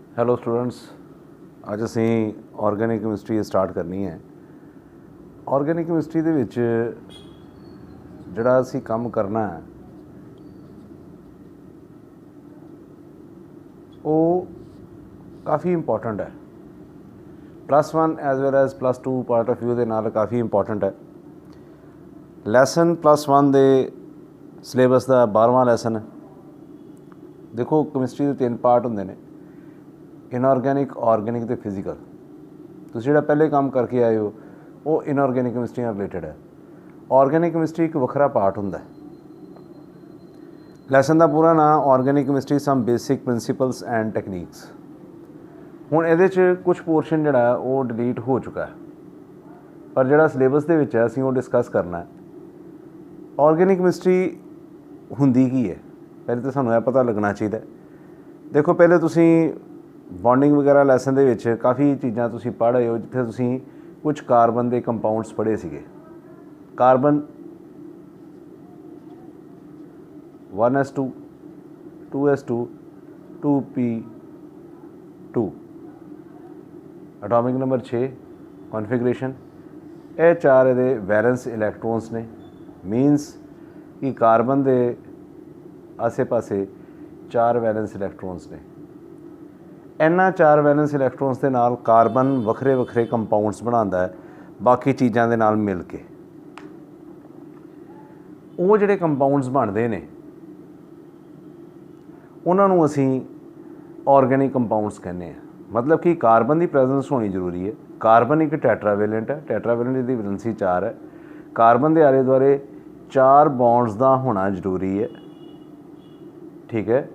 Hello students, ਅੱਜ ਅਸੀਂ organic chemistry start ਕਰਨੀ ਹੈ। ਆਰਗੈਨਿਕ ਕੈਮਿਸਟਰੀ ਦੇ ਵਿੱਚ ਜਿਹੜਾ ਅਸੀਂ ਕੰਮ ਕਰਨਾ ਹੈ ਉਹ ਕਾਫੀ ਇੰਪੋਰਟੈਂਟ ਹੈ। +1 as well as +2 part of view ਦੇ ਨਾਲ ਕਾਫੀ ਇੰਪੋਰਟੈਂਟ ਹੈ। ਲੈਸਨ +1 ਦੇ ਸਿਲੇਬਸ ਦਾ 12ਵਾਂ ਲੈਸਨ ਹੈ। ਦੇਖੋ, ਕੈਮਿਸਟਰੀ ਦੇ 3 ਪਾਰਟ ਹੁੰਦੇ ਨੇ, ਇਨਆਰਗੈਨਿਕ, ਆਰਗੈਨਿਕ ਅਤੇ ਫਿਜ਼ੀਕਲ। ਤੁਸੀਂ ਜਿਹੜਾ ਪਹਿਲੇ ਕੰਮ ਕਰਕੇ ਆਏ ਹੋ ਉਹ ਇਨਆਰਗੈਨਿਕ ਕੈਮਿਸਟਰੀ ਨਾਲ ਰਿਲੇਟਡ ਹੈ। ਆਰਗੈਨਿਕ ਕੈਮਿਸਟਰੀ ਇੱਕ ਵੱਖਰਾ ਪਾਰਟ ਹੁੰਦਾ ਹੈ। ਲੈਸਨ ਦਾ ਪੂਰਾ ਨਾਮ organic chemistry some basic principles and techniques. ਹੁਣ ਇਹਦੇ 'ਚ ਕੁਛ ਪੋਰਸ਼ਨ ਜਿਹੜਾ ਉਹ ਡਿਲੀਟ ਹੋ ਚੁੱਕਾ ਹੈ, ਪਰ ਜਿਹੜਾ ਸਿਲੇਬਸ ਦੇ ਵਿੱਚ ਹੈ ਅਸੀਂ ਉਹ ਡਿਸਕਸ ਕਰਨਾ ਹੈ। ਆਰਗੈਨਿਕ ਕੈਮਿਸਟਰੀ ਹੁੰਦੀ ਕੀ ਹੈ, ਪਹਿਲੇ ਤਾਂ ਸਾਨੂੰ ਇਹ ਪਤਾ ਲੱਗਣਾ ਚਾਹੀਦਾ। ਦੇਖੋ, ਪਹਿਲੇ ਤੁਸੀਂ ਬੌਂਡਿੰਗ ਵਗੈਰਾ ਲੈਸਨ ਦੇ ਵਿੱਚ ਕਾਫੀ ਚੀਜ਼ਾਂ ਤੁਸੀਂ ਪੜ੍ਹ ਰਹੇ ਹੋ, ਜਿੱਥੇ ਤੁਸੀਂ ਕੁਝ ਕਾਰਬਨ ਦੇ ਕੰਪਾਊਂਡਸ ਪੜ੍ਹੇ ਸੀਗੇ। Carbon 1s2 2s2 2p2, atomic number 6, ਕੌਨਫੀਗਰੇਸ਼ਨ। ਇਹ 4 ਇਹਦੇ ਵੈਲੈਂਸ ਇਲੈਕਟ੍ਰੋਨਸ ਨੇ। ਮੀਨਸ ਕਿ ਕਾਰਬਨ ਦੇ ਆਸੇ ਪਾਸੇ 4 ਵੈਲੈਂਸ ਇਲੈਕਟ੍ਰੋਨਸ ਨੇ। ਇਹਨਾਂ 4 ਵੈਲੈਂਸ ਇਲੈਕਟ੍ਰੋਨਸ ਦੇ ਨਾਲ ਕਾਰਬਨ ਵੱਖਰੇ ਵੱਖਰੇ ਕੰਪਾਊਂਡਸ ਬਣਾਉਂਦਾ ਹੈ ਬਾਕੀ ਚੀਜ਼ਾਂ ਦੇ ਨਾਲ ਮਿਲ ਕੇ। ਉਹ ਜਿਹੜੇ ਕੰਪਾਊਂਡਸ ਬਣਦੇ ਨੇ ਉਹਨਾਂ ਨੂੰ ਅਸੀਂ ਆਰਗੈਨਿਕ ਕੰਪਾਊਂਡਸ ਕਹਿੰਦੇ ਹਾਂ। ਮਤਲਬ ਕਿ ਕਾਰਬਨ ਦੀ ਪ੍ਰੈਜ਼ੈਂਸ ਹੋਣੀ ਜ਼ਰੂਰੀ ਹੈ। ਕਾਰਬਨ ਇੱਕ ਟੈਟਰਾਵੈਲੈਂਟ ਹੈ, ਟੈਟਰਾਵੈਲੈਂਟ ਦੀ ਵੈਲੈਂਸੀ 4 ਹੈ। ਕਾਰਬਨ ਦੇ ਆਲੇ ਦੁਆਲੇ 4 ਬੌਂਡਸ ਦਾ ਹੋਣਾ ਜ਼ਰੂਰੀ ਹੈ। ਠੀਕ ਹੈ।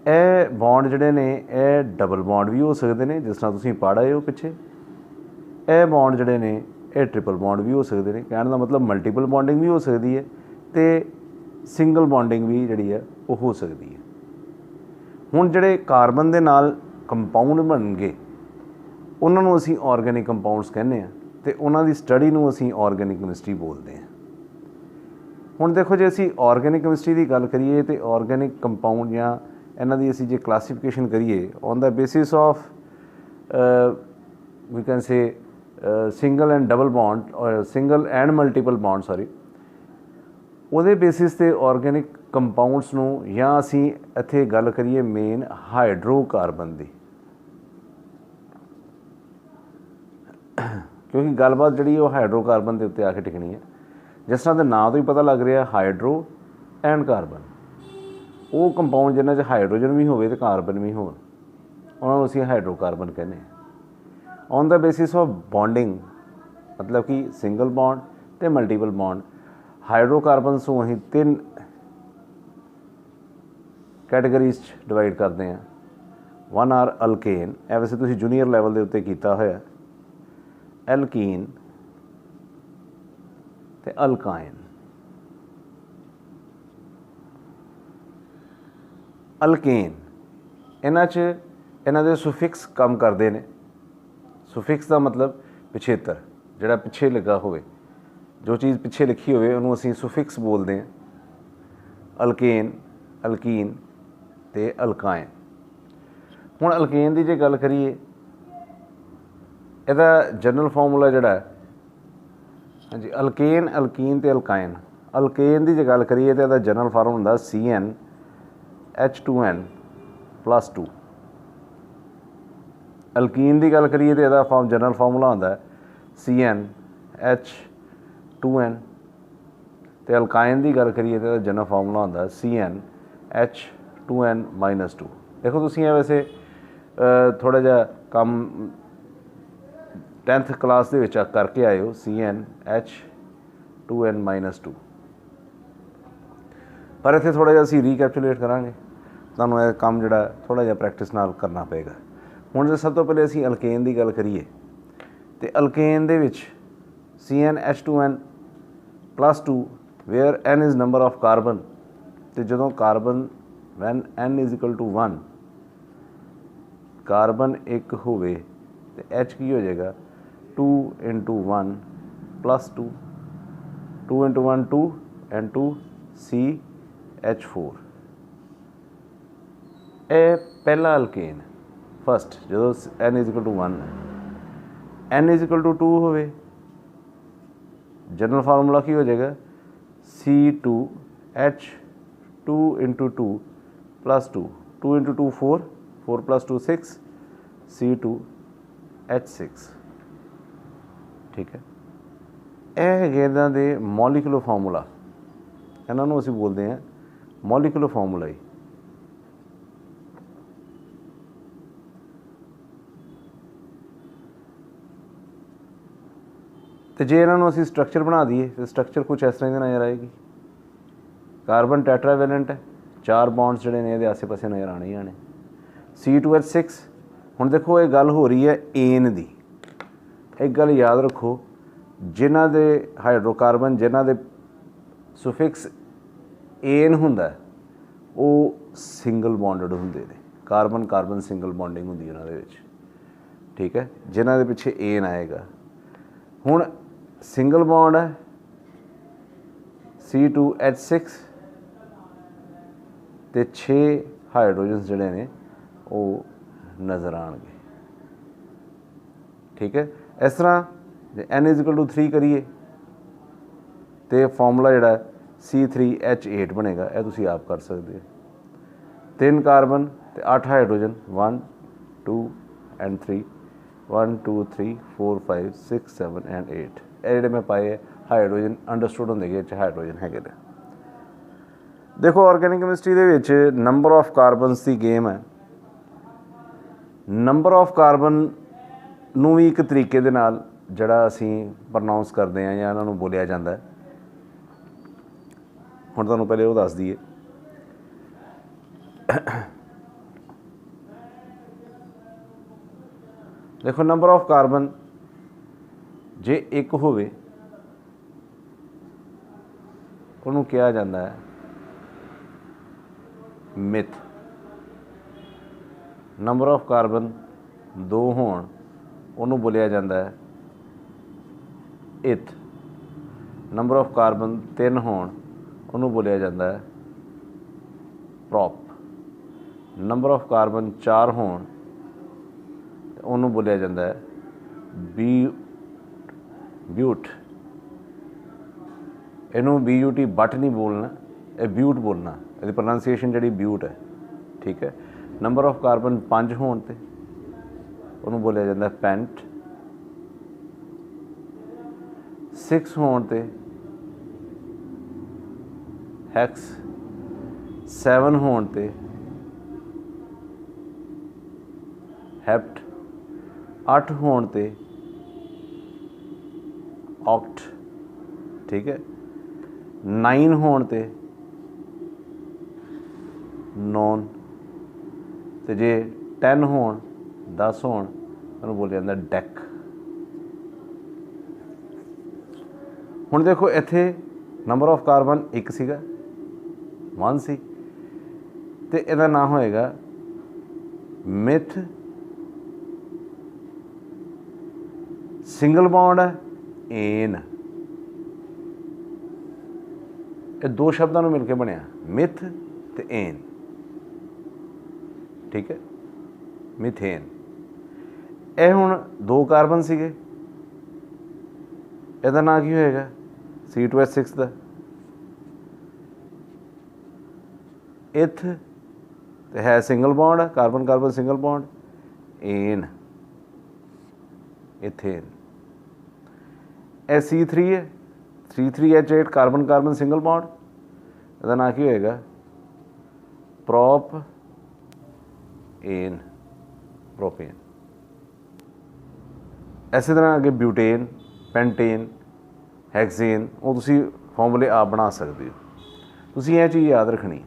ਇਹ ਬੌਂਡ ਜਿਹੜੇ ਨੇ ਇਹ ਡਬਲ ਬੌਂਡ ਵੀ ਹੋ ਸਕਦੇ ਨੇ, ਜਿਸ ਤਰ੍ਹਾਂ ਤੁਸੀਂ ਪੜ੍ਹ ਆਏ ਹੋ ਪਿੱਛੇ। ਇਹ ਬੌਂਡ ਜਿਹੜੇ ਨੇ ਇਹ ਟ੍ਰਿਪਲ ਬੌਂਡ ਵੀ ਹੋ ਸਕਦੇ ਨੇ। ਕਹਿਣ ਦਾ ਮਤਲਬ ਮਲਟੀਪਲ ਬੌਂਡਿੰਗ ਵੀ ਹੋ ਸਕਦੀ ਹੈ ਅਤੇ ਸਿੰਗਲ ਬੌਂਡਿੰਗ ਵੀ ਜਿਹੜੀ ਹੈ ਉਹ ਹੋ ਸਕਦੀ ਹੈ। ਹੁਣ ਜਿਹੜੇ ਕਾਰਬਨ ਦੇ ਨਾਲ ਕੰਪਾਊਂਡ ਬਣਨਗੇ ਉਹਨਾਂ ਨੂੰ ਅਸੀਂ ਆਰਗੈਨਿਕ ਕੰਪਾਊਂਡਸ ਕਹਿੰਦੇ ਹਾਂ ਅਤੇ ਉਹਨਾਂ ਦੀ ਸਟੱਡੀ ਨੂੰ ਅਸੀਂ ਆਰਗੈਨਿਕ ਕੈਮਿਸਟਰੀ ਬੋਲਦੇ ਹਾਂ। ਹੁਣ ਦੇਖੋ, ਜੇ ਅਸੀਂ ਆਰਗੈਨਿਕ ਕੈਮਿਸਟਰੀ ਦੀ ਗੱਲ ਕਰੀਏ ਤਾਂ ਆਰਗੈਨਿਕ ਕੰਪਾਊਂਡ ਜਾਂ ਇਹਨਾਂ ਦੀ ਅਸੀਂ ਜੇ ਕਲਾਸੀਫਿਕੇਸ਼ਨ ਕਰੀਏ on the basis of we can say single and double bond or single and multiple bond, ਉਹਦੇ ਬੇਸਿਸ 'ਤੇ ਆਰਗੈਨਿਕ ਕੰਪਾਊਂਡਸ ਨੂੰ, ਜਾਂ ਅਸੀਂ ਇੱਥੇ ਗੱਲ ਕਰੀਏ ਮੇਨ ਹਾਈਡਰੋਕਾਰਬਨ ਦੀ, ਕਿਉਂਕਿ ਗੱਲਬਾਤ ਜਿਹੜੀ ਉਹ ਹਾਈਡਰੋਕਾਰਬਨ ਦੇ ਉੱਤੇ ਆ ਕੇ ਟਿਕਣੀ ਹੈ। ਜਿਸ ਤਰ੍ਹਾਂ ਦੇ ਨਾਂ ਤੋਂ ਹੀ ਪਤਾ ਲੱਗ ਰਿਹਾ, ਹਾਈਡਰੋ ਐਂਡ ਕਾਰਬਨ। ਉਹ ਕੰਪਾਊਂਡ ਜਿਹਨਾਂ 'ਚ ਹਾਈਡਰੋਜਨ ਵੀ ਹੋਵੇ ਅਤੇ ਕਾਰਬਨ ਵੀ ਹੋਣ, ਉਹਨਾਂ ਨੂੰ ਅਸੀਂ ਹਾਈਡਰੋਕਾਰਬਨ ਕਹਿੰਦੇ ਹਾਂ। On the basis of bonding, ਮਤਲਬ ਕਿ ਸਿੰਗਲ ਬੌਂਡ ਅਤੇ ਮਲਟੀਪਲ ਬੌਂਡ। ਹਾਈਡਰੋਕਾਰਬਨਸ ਨੂੰ ਅਸੀਂ 3 ਕੈਟੇਗਰੀਜ਼ 'ਚ ਡਿਵਾਈਡ ਕਰਦੇ ਹਾਂ। 1 ਆਰ ਅਲਕੇਨ, ਇਹ ਵੈਸੇ ਤੁਸੀਂ ਜੂਨੀਅਰ ਲੈਵਲ ਦੇ ਉੱਤੇ ਕੀਤਾ ਹੋਇਆ। ਐਲਕੀਨ ਅਤੇ ਅਲਕਾਇਨ। ਅਲਕੇਨ ਇਹਨਾਂ ਦੇ ਸੁਫਿਕਸ ਕੰਮ ਕਰਦੇ ਨੇ। ਸੁਫਿਕਸ ਦਾ ਮਤਲਬ ਪਿਛੇਤਰ, ਜਿਹੜਾ ਪਿੱਛੇ ਲੱਗਾ ਹੋਵੇ, ਜੋ ਚੀਜ਼ ਪਿੱਛੇ ਲਿਖੀ ਹੋਵੇ ਉਹਨੂੰ ਅਸੀਂ ਸੁਫਿਕਸ ਬੋਲਦੇ ਹਾਂ। ਅਲਕੇਨ, ਅਲਕੀਨ ਅਤੇ ਅਲਕਾਇਨ। ਹੁਣ ਅਲਕੇਨ ਦੀ ਜੇ ਗੱਲ ਕਰੀਏ, ਇਹਦਾ ਜਨਰਲ ਫਾਰਮੂਲਾ ਜਿਹੜਾ ਹੈ, ਹਾਂਜੀ, ਅਲਕੇਨ, ਅਲਕੀਨ ਅਤੇ ਅਲਕਾਇਨ। ਅਲਕੇਨ ਦੀ ਜੇ ਗੱਲ ਕਰੀਏ ਤਾਂ ਇਹਦਾ ਜਨਰਲ ਫਾਰਮੂਲਾ ਹੁੰਦਾ CnH2n+2। ਅਲਕੀਨ ਦੀ ਗੱਲ ਕਰੀਏ ਤਾਂ ਇਹਦਾ ਜਨਰਲ ਫਾਰਮੂਲਾ ਹੁੰਦਾ CnH2n, ਅਤੇ ਅਲਕਾਇਨ ਦੀ ਗੱਲ ਕਰੀਏ ਤਾਂ ਇਹਦਾ ਜਨਰਲ ਫਾਰਮੂਲਾ ਹੁੰਦਾ CnH2n-2। ਦੇਖੋ, ਤੁਸੀਂ ਇਹ ਵੈਸੇ ਥੋੜ੍ਹਾ ਜਿਹਾ ਕੰਮ 10th ਕਲਾਸ ਦੇ ਵਿੱਚ ਕਰਕੇ ਆਏ ਹੋ, CnH2n-2। ਪਰ ਇੱਥੇ ਥੋੜ੍ਹਾ ਜਿਹਾ ਅਸੀਂ ਰੀਕੈਪਚੂਲੇਟ ਕਰਾਂਗੇ। ਤੁਹਾਨੂੰ ਇਹ ਕੰਮ ਜਿਹੜਾ ਥੋੜ੍ਹਾ ਜਿਹਾ ਪ੍ਰੈਕਟਿਸ ਨਾਲ ਕਰਨਾ ਪਏਗਾ। ਹੁਣ ਜੇ ਸਭ ਤੋਂ ਪਹਿਲੇ ਅਸੀਂ ਅਲਕੇਨ ਦੀ ਗੱਲ ਕਰੀਏ ਅਤੇ ਅਲਕੇਨ ਦੇ ਵਿੱਚ CnH2n+2 where n is number of carbon. ਅਤੇ ਜਦੋਂ ਕਾਰਬਨ ਵੈਨ n = 1, ਕਾਰਬਨ 1 ਹੋਵੇ ਅਤੇ H ਕੀ ਹੋ ਜਾਏਗਾ, 2 × 1 +2, 2 × 1 2 and 2 CH4। ਇਹ ਪਹਿਲਾ ਅਲਕੇਨ। फस्ट जो n इजिकल टू 1 है n इजिकल टू 2 होवे जनरल फार्मूला की हो जाएगा C2H2 into 2 plus 2 2 into 2 4 4 plus 2 6 C2H6 ठीक है। ਇਹ ਹੈਗੇ ਇਹਨਾਂ ਦੇ ਮੋਲੀਕੂਲਰ ਫਾਰਮੂਲਾ ਇਹਨਾਂ ਨੂੰ ਅਸੀਂ ਬੋਲਦੇ ਹਾਂ ਮੋਲੀਕੂਲਰ ਫਾਰਮੂਲਾ ਹੀ। तो जे इन्हों असी स्ट्रक्चर बना दिए तो स्ट्रक्चर कुछ इस तरह की नज़र आएगी। कार्बन टैट्रावेलेंट है 4 बॉन्ड्स जोड़े ने आसे पासे नज़र आने ही आने। C2H6 हुण देखो ये गल हो रही है एन की। एक गल याद रखो जिन्हां दे हाइड्रोकार्बन जिन्हां दे सुफिक्स एन हुंदा वो सिंगल बॉन्डड हुंदे ने। कार्बन कार्बन सिंगल बॉन्डिंग हुंदी उन्हां दे विच ठीक है। जिन्हां दे पिछे एन आएगा हुण सिंगल बॉन्ड है C2H6 ते 6 हाइड्रोजन्स जिहड़े ने वो नज़र आएंगे ठीक है। इस तरह n इजिकल टू 3 करिए तो फॉर्मूला जिहड़ा C3H8 बनेगा। यह तुसीं आप कर सकते हो। 3 कार्बन ते 8 हाइड्रोजन 1 2 एंड 3 1 2 3 4 5 6 7 एंड 8 ये जिहड़े मैं पाए हाइड्रोजन अंडरस्टूड होंदे कि हाइड्रोजन है। देखो ऑर्गेनिक कैमिस्ट्री दे विच नंबर ऑफ कार्बनस की गेम है। नंबर ऑफ कार्बन नूं भी एक तरीके दे नाल जिहड़ा असीं प्रनाउंस करते हैं या इन्हां नूं बोलिया जाता है। हुण तुहानूं पहले वो दस दईए देखो नंबर ऑफ कार्बन जे एक होवे उन्होंने कहा जाता है मिथ। नंबर ऑफ कार्बन 2 होण उन्होंने बोलिया जाता है इथ। नंबर ऑफ कार्बन 3 होण उन्होंने बोलिया जाता है प्रॉप। नंबर ऑफ कार्बन 4 होण उन्होंने बोलिया जाता है ब्यूट। इनू BUT बट नहीं बोलना, ये ब्यूट बोलना। ये प्रोनाउंसिएशन जी ब्यूट है ठीक है। नंबर ऑफ कार्बन 5 होने ते उन्होंने बोलिया जाता है पेंट। 6 होने ते हैक्स। 7 होने ते हेप्ट। 8 होने ते ऑक्ट ठीक है। 9 होने ते नॉन ते जे 10 होण 10 होण उन्होंने बोलिया जाता डैक। हुण देखो इत्थे नंबर ऑफ कार्बन 1 सीगा 1 सी ते इहदा नाम होएगा मिथ। सिंगल बॉन्ड है एन। ये 2 शब्दों मिलकर बनया मिथ ते एन ठीक है। मिथेन ये हुण 2 कार्बन सीगे इहदा नाम की होएगा C2H6 का इथ ते है सिंगल बॉन्ड है कार्बन कार्बन सिंगल बॉन्ड एन इथेन। ए C3 है C3H8 carbon carbon single bond इसका नाम की होएगा प्रॉप एन प्रोपेन। इसी तरह अगे ब्यूटेन पेंटेन हैक्सेन वो तुसी फॉर्मूले आप बना सकते हो। तुसी यह चीज़ याद रखनी।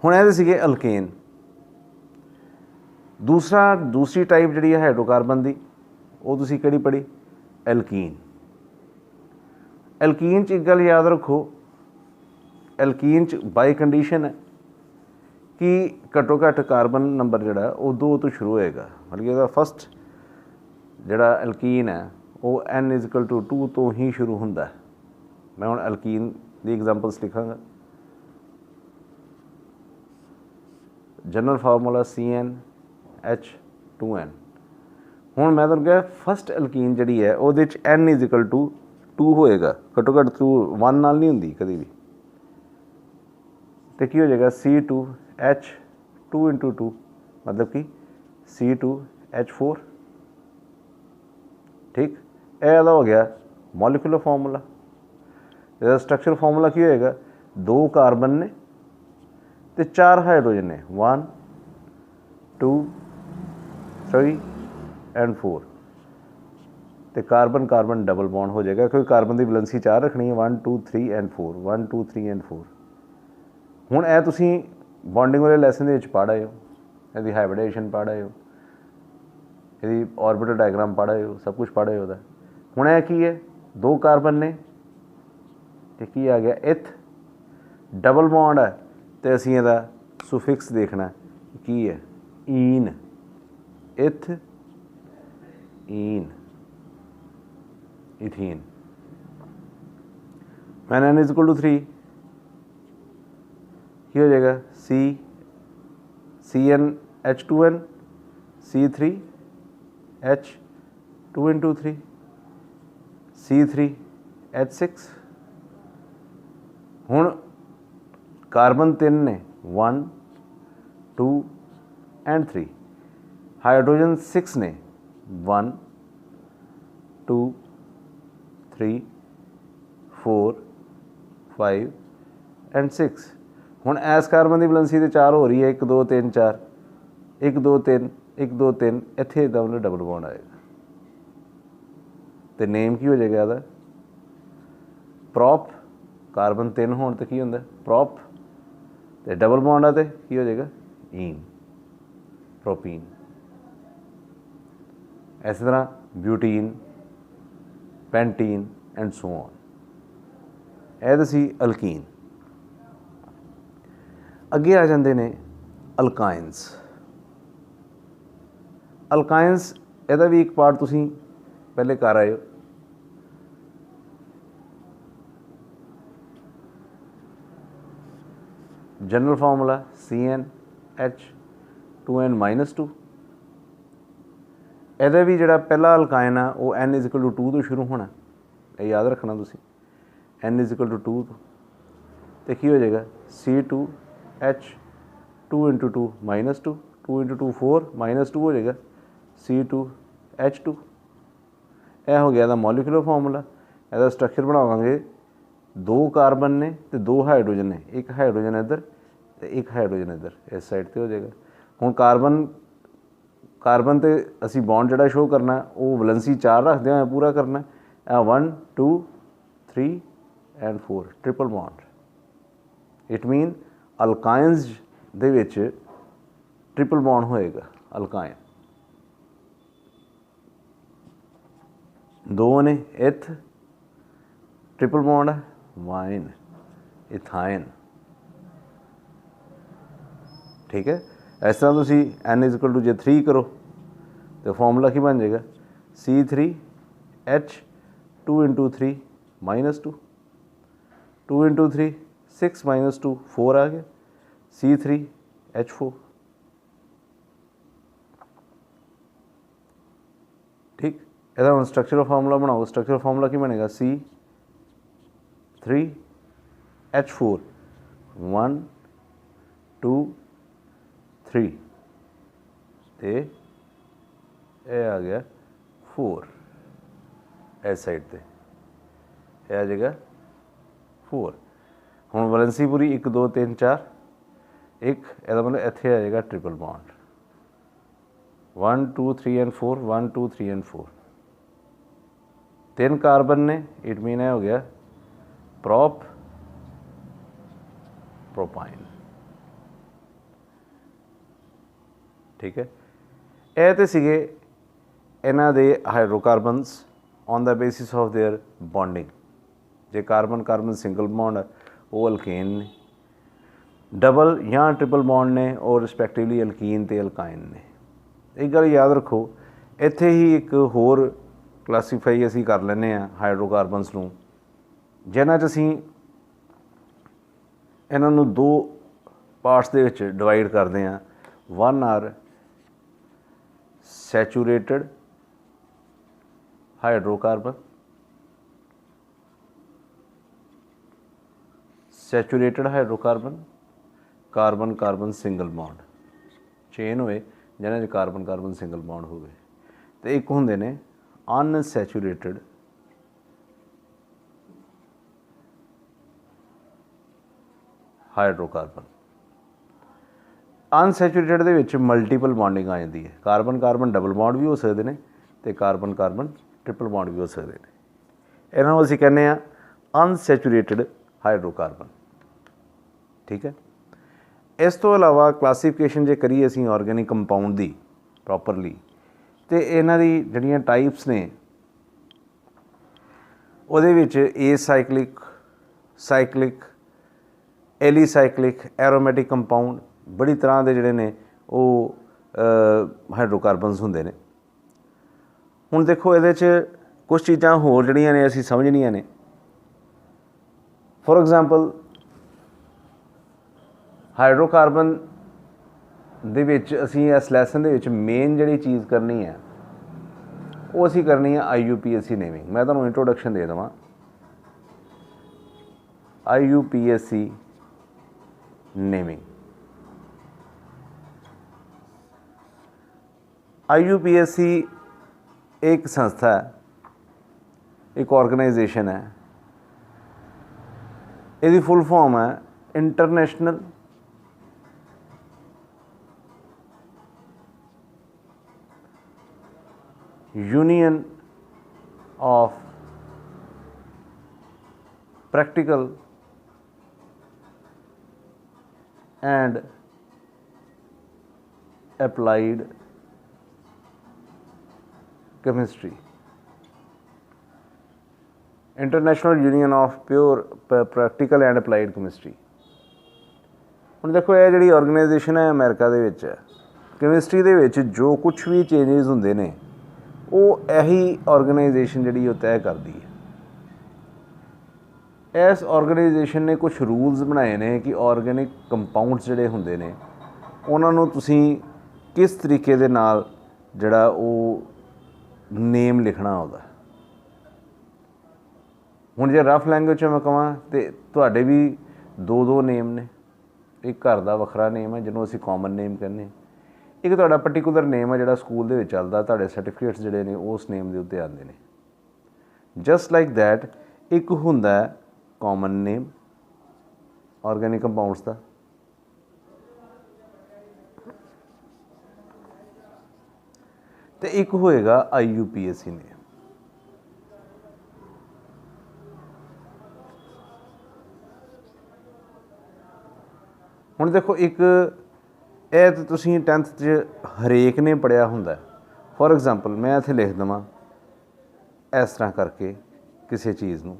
हुण ये सीगे अल्केन। दूसरी टाइप जिहड़ी है हाइड्रोकार्बन की वो तुसी किहड़ी पढ़ी एल्कीन। एल्कीन च एक गल याद रखो एल्कीन च बाई कंडीशन है कि घट्टो घट्ट कार्बन नंबर जिहड़ा वो 2 तो शुरू होएगा। मतलब कि इसदा फस्ट जिहड़ा एल्कीन है वो N=2 तो ही शुरू हुंदा है। मैं हुण एल्कीन दी एग्जांपल्स लिखांगा जनरल फार्मूला CnH2n। हुण मैं तुहानूं कहा फस्ट एल्कीन जिहड़ी है उहदे च N = 2 होएगा, घट्टो घट्ट 2 1 नाल नहीं हुंदी कदी भी। तो की हो जाएगा C2H2 × 2 मतलब कि C2H4। ठीक, यह हो गया मॉलिक्यूलर फार्मूला। इसका स्ट्रक्चर फार्मूला की होएगा, 2 कार्बन ने तो 4 हाइड्रोजन ने, 1 2 3 एंड 4। तो कार्बन कार्बन डबल बॉन्ड हो जाएगा क्योंकि कार्बन की वैलेंसी 4 रखनी है, 1 2 3 एंड 4, 1 2 3 एंड 4। हुण यह तुसीं बॉन्डिंग वाले लैसन दे विच पढ़ आए हो, यदि हाइब्रिडेशन पढ़ आए हो, यदि ऑर्बिटल डायग्राम पढ़ आए हो, सब कुछ पढ़ आए हो। हुण यह की है, 2 कार्बन ने तो की आ गया इथ, डबल बॉन्ड है तो असीं इहदा सुफिक्स देखना की है, ईन, इथ ईन, इथीन। वैन N = 3 की हो जाएगा CnH2n C3H2 × 3 C3H6। हुण कार्बन 3 ने, 1 2 एंड 3, हाइड्रोजन 6 ने, 1 2 3 4 5 एंड 6। हुण इस कार्बन की वैलेंसी तो 4 हो रही है, 1 2 3 4, 1 2 3 1 2 3, इत्थे इदा उन्हें डबल बॉन्ड आएगा। तो नेम की हो जाएगा इहदा, प्रॉप। कार्बन 3 होने तो की होंदा प्रॉप, तो डबल बॉन्ड आते की हो जाएगा ईन, प्रोपीन। इस तरह butene, pentene and so on. यह सी अल्कीन। अगे आ जाते हैं अल्काइनस। अल्काइनस यदा भी एक पार्ट तुसी पहले कर आए हो। General formula CnH2n-2। यदा भी जोड़ा पहला अल्काइन आ वो N = 2 तो शुरू होना, ये याद रखना तुसी, N = 2 तो की हो जाएगा C2H2 × 2 -2, 2 × 2 4 -2 हो जाएगा C2H2। यह हो गया इहदा मॉलिक्यूलर फार्मूला। इसका स्ट्रक्चर बनावांगे, 2 कार्बन ने तो 2 हाइड्रोजन ने, 1 हाइड्रोजन इधर तो 1 हाइड्रोजन इधर, इस साइड पर हो जाएगा। हुण कार्बन तो असी बॉन्ड जोड़ा शो करना वो वैलेंसी 4 रखते हुए पूरा करना, 1 2 3 and 4, triple bond. It mean alkynes दे विच ट्रिपल बॉन्ड होएगा। अल्काइन 2 ने इथ, ट्रिपल बॉन्ड है वाइन, इथाइन। ठीक है, इस तरह तुसी N = जे 3 करो तो फॉर्मूला की बन जाएगा C3H2 × 3 -2, 2 × 3 6 -2 4 आ गया C3H4। ठीक, ਇਹਦਾ ਹੁਣ स्ट्रक्चरल फार्मूला बनाओ। स्ट्रक्चरल फार्मूला की बनेगा C3H4 1 2 3 तो यह आ गया 4, इस साइड पर यह आ जाएगा 4। हुण वैलेंसी पूरी 1 2 3 4, 1 ਇਹਦਾ मतलब इत्थे आ जाएगा triple bond, 1 2 3 and 4, 1 2 3 and 4। 3 carbon ने, इट मीन है हो गया प्रॉप प्रोपाइन। ठीक है, यह तो सीगे इन्हां दे hydrocarbons on the basis of their bonding. जे कार्बन कार्बन सिंगल बॉन्ड वो अल्केन ने, डबल या ट्रिपल बॉन्ड ने और रिस्पैक्टिवली अल्कीन ते अल्काइन ने। एक गल याद रखो, इत्थे ही एक होर क्लासीफाई असी कर लैंदे आ हाइड्रोकार्बनस नूं, जिन्हां च असीं इन्हां नूं 2 पार्ट्स दे विच डिवाइड करते हैं। 1 are saturated hydrocarbon, saturated hydrocarbon, carbon carbon single bond chain होए जिन्हां 'च कार्बन कार्बन सिंगल बॉन्ड होवे, ते एक हुंदे ने अनसैचुरेटेड हाइड्रोकार्बन। अनसैचुरेटेड दे विच मल्टीपल बॉन्डिंग आ जाती है, कार्बन कार्बन डबल बॉन्ड भी हो सकते हैं तो कार्बन कार्बन ट्रिपल बॉन्ड भी हो सकते हैं। इन्हों असीं कहने अनसैचुरेटेड हाइड्रोकार्बन। ठीक है, इस तो अलावा क्लासीफिकेशन जे करिए असीं ऑर्गेनिक कंपाउंड की प्रॉपरली, तो इन्हां दी जिहड़ियां टाइप्स ने उहदे विच एसाइक्लिक, साइक्लिक, एलीसाइक्लिक, एरोमैटिक कंपाउंड बड़ी तरह के जिहड़े ने वो हाइड्रोकार्बनस हुंदे ने। हुण देखो इहदे च कुछ चीज़ां होर जिहड़ियां ने असीं समझनियां ने। फॉर एग्जाम्पल हाइड्रोकार्बन दे विच असीं इस लैसन दे विच मेन जिहड़ी चीज़ करनी है वो असीं करनी है IUPAC नेमिंग। मैं तुहानूं इंट्रोडक्शन दे देवां। IUPAC नेमिंग, IUPAC एक संस्था है, एक ऑर्गेनाइजेशन है। इसकी फुल फॉर्म है international union of practical and applied chemistry. International union of pure practical and applied chemistry. हुण देखो ये जिहड़ी ऑर्गेनाइजेशन है अमेरिका दे विच है, केमिस्ट्री दे विच जो कुछ भी चेंजिज हुंदे ने वो यही ऑर्गेनाइजेशन जिहड़ी तय करदी है। इस ऑर्गेनाइजेशन ने कुछ रूल्स बनाए ने कि ऑर्गेनिक कंपाउंड्स जिहड़े हुंदे ने उन्हां नूं तुसीं किस तरीके दे नाल जिहड़ा वो नेम लिखना होगा। हुण जे रफ लैंगुएज मैं कहां तो तुहाडे भी दो दो नेम ने। एक घर का वखरा नेम है जिन्होंने असीं कॉमन नेम कहने, एक तुहाडा पर्टिकुलर नेम है जिहड़ा स्कूल दे विच चलदा, तुहाडे सर्टिफिकेट्स जिहड़े ने उस नेम के उत्ते आंदे ने। जस्ट लाइक दैट एक हुंदा कॉमन नेम ऑर्गेनिक कंपाउंड्स का, तो एक होएगा IUPAC नेम। हुण देखो एक ਇਹ तो तुसीं 10th च हरेक ने पढ़िया हुंदा। फॉर एग्जाम्पल मैं इत्थे लिख देवां इस तरह करके किसी चीज़ नूं,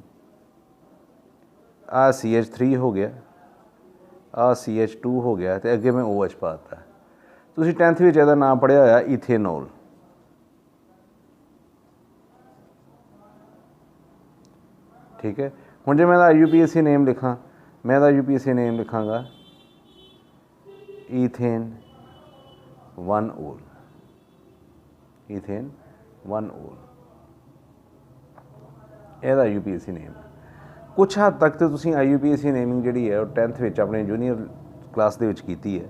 आ CH3 हो गया, आ CH2 हो गया, तो अगे मैं OH पाता। तुसीं 10th विच इहदा नाम पढ़िया होया इथेनॉल। ठीक है, हुण जे मैं IUPAC नेम लिखां, मैं IUPAC नेम लिखांगा ईथेन 1 ओल, ईथेन 1 ओल, यह IUPAC नेम है। कुछ हद तक तो तुसीं IUPAC नेमिंग जिहड़ी है 10th विच अपने जूनीयर क्लास दे विच कीती है,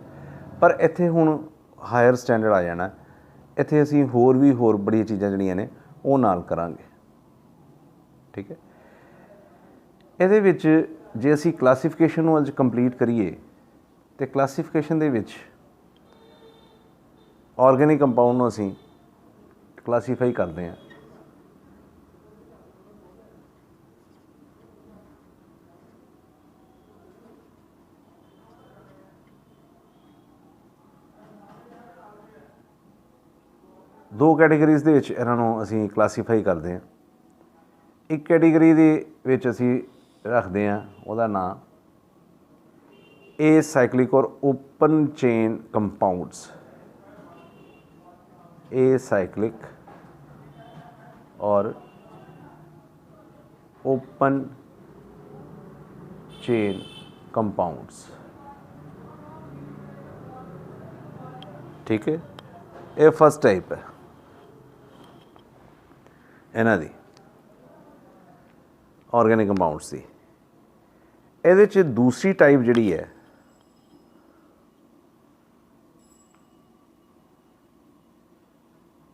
पर इत्थे हुण हायर स्टैंडर्ड आ जाना। इत्थे असीं होर भी होर बड़ियां चीज़ां जिहड़ियां ने वो नाल करांगे। ठीक है, इहदे विच जे असीं क्लासीफिकेशन नूं अज कंप्लीट करिए तो क्लासीफिकेशन दे विच ऑर्गेनिक कंपाउंड नूं असीं क्लासीफाई करते हैं। दो कैटेगरीज़ दे विच इन्हां नूं असीं क्लासीफाई करते हैं। एक कैटेगरी दे विच असीं रखते हैं उहदा नाम एसाइक्लिक और ओपन चेन कंपाउंड्स। एसाइक्लिक और ओपन चेन कंपाउंड्स। ठीक है, ये फर्स्ट टाइप है इन्हां दी ऑर्गेनिक कंपाउंड्स की। ਇਹਦੇ 'ਚ दूसरी टाइप जिहड़ी है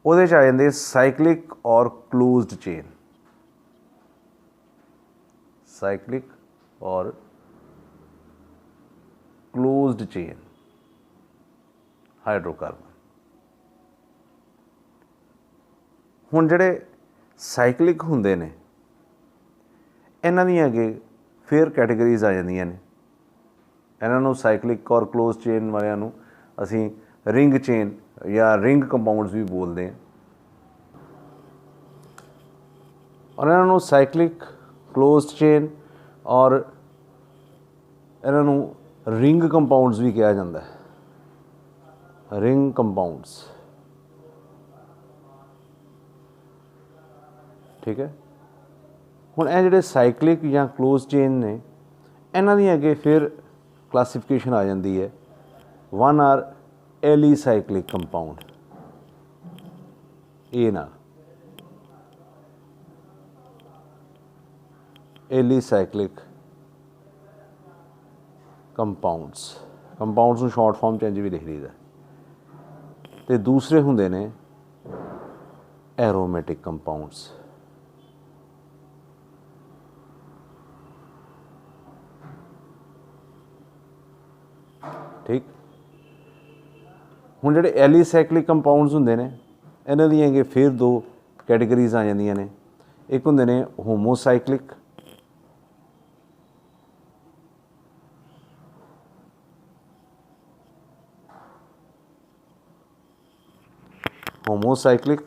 ਉਹਦੇ 'ਚ आ जाते साइक्लिक और क्लोज्ड चेन, साइक्लिक और क्लोज्ड चेन हाइड्रोकार्बन। हुण जिहड़े साइक्लिक हुंदे ने इन्हां दी अगे फिर कैटेगरीज आ जांदियां ने। इन्हां नूं साइक्लिक और क्लोज चेन वालियां नूं असीं रिंग चेन या रिंग कंपाउंड्स भी बोलते हैं। और इन्हां नूं साइक्लिक, क्लोज चेन और इन्हां नूं रिंग कंपाउंड्स भी कहा जाता है, रिंग कंपाउंड्स। ठीक है, हुण ये जिहड़े साइक्लिक या क्लोज चेन ने इन्हां दी अगे फिर क्लासीफिकेशन आ जाती है। वन आर एलीसाइक्लिक कंपाउंड, ए ना एलीसाइक्लिक कंपाउंड्स, कंपाउंड्स नूं शॉर्ट फॉर्म च इंज भी लिख लईदा। ते दूसरे हुंदे ने एरोमेटिक कंपाउंड्स। ठीक, हुण जिहड़े एलीसाइक्लिक कंपाउंड्स हुंदे ने इन्हां दी अगे फिर दो कैटेगरीज आ जांदियां ने। एक हुंदे ने होमोसाइक्लिक, होमोसाइक्लिक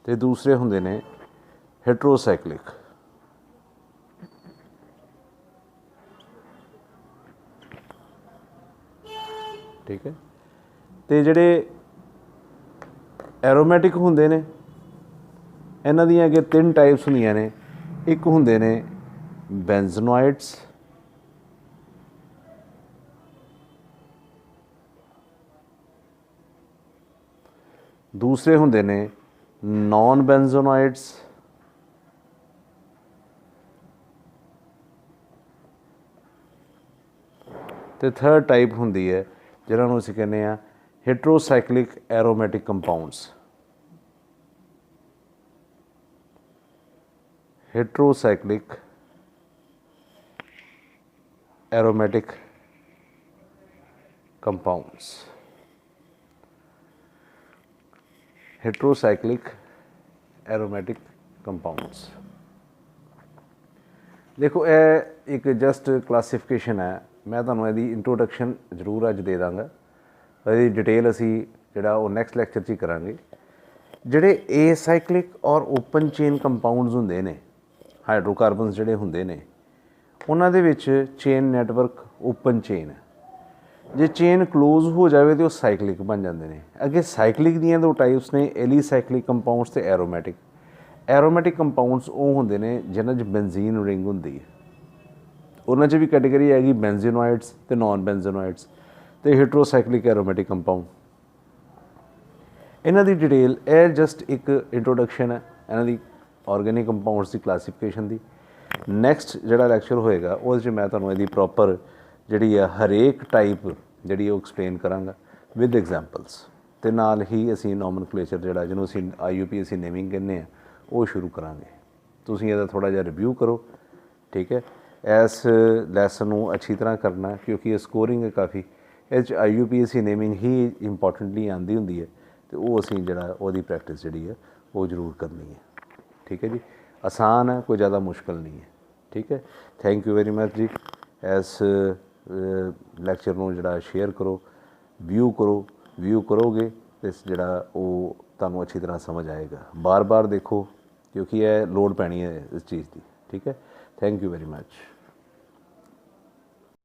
ते दूसरे हुंदे ने हेट्रोसाइक्लिक। ठीक है, तो जिहड़े एरोमैटिक हुंदे ने इन्हां दी अगे तीन टाइप्स हुंदियां ने। एक हुंदे ने बेंजोनोइड्स, दूसरे हुंदे ने नॉन बेंजोनोइड्स, ते थर्ड टाइप हुंदी है जिन्हां नूं असीं कहने आ heterocyclic aromatic compounds. Heterocyclic aromatic compounds, heterocyclic aromatic compounds. देखो यह एक जस्ट क्लासीफिकेशन है, मैं तुहानूं इहदी इंट्रोडक्शन जरूर अज दे दांगा, इहदी डिटेल असीं जिहड़ा वो नैक्सट लैक्चर 'च ही करांगे। जिहड़े एसाइक्लिक और ओपन चेन कंपाउंड्स हुंदे ने, हाइड्रोकार्बनस जिहड़े हुंदे ने उन्हां दे विच चेन नैटवर्क ओपन चेन है। जे चेन क्लोज हो जाए तो साइक्लिक बन जाते हैं। अगे साइक्लिक दियां दो टाइप्स ने, एलीसाइक्लिक कंपाउंड्स ते एरोमैटिक। एरोमैटिक कंपाउंड्स वो होंदे ने जिन्हां 'च बेंजीन रिंग हुंदी है। उन्हां 'च भी कैटेगरी हैगी बेंजीनोइड्स ते नॉन बेंजीनोइड्स ते हेट्रोसाइक्लिक एरोमैटिक कंपाउंड। इन्हां दी डिटेल यह जस्ट एक इंट्रोडक्शन है इन्हां दी ऑर्गेनिक कंपाउंड्स की क्लासीफिकेशन दी। नैक्सट जिहड़ा लैक्चर होएगा उस च मैं तुहानूं इहदी प्रॉपर जिहड़ी है हरेक टाइप जिहड़ी वो एक्सप्लेन करांगा विद एग्जाम्पल्स। ते नाल ही असीं नॉमनक्लेचर जिहड़ा जिहनूं असीं IUPAC नेमिंग कहने आ वो शुरू करांगे। तुसीं इहदा थोड़ा जिहा रिव्यू करो। ठीक है, इस लैसन नूं अच्छी तरह करना क्योंकि ये स्कोरिंग है काफ़ी। इस IUPAC नेमिंग ही इंपॉर्टेंटली आंदी हुंदी है, तो वो असीं जिहड़ा ओहदी प्रैक्टिस जिहड़ी है वो जरूर करनी है। ठीक है जी, आसान है, कोई ज़्यादा मुश्किल नहीं है। ठीक है, थैंक यू वेरी मच जी। इस लैक्चर नूं जिहड़ा शेयर करो, व्यू करोगे तो जिहड़ा वो तुहानूं अच्छी तरह समझ आएगा। बार बार देखो क्योंकि यह लोड़ पैनी है इस चीज़ की। ठीक है, थैंक यू वेरी मच।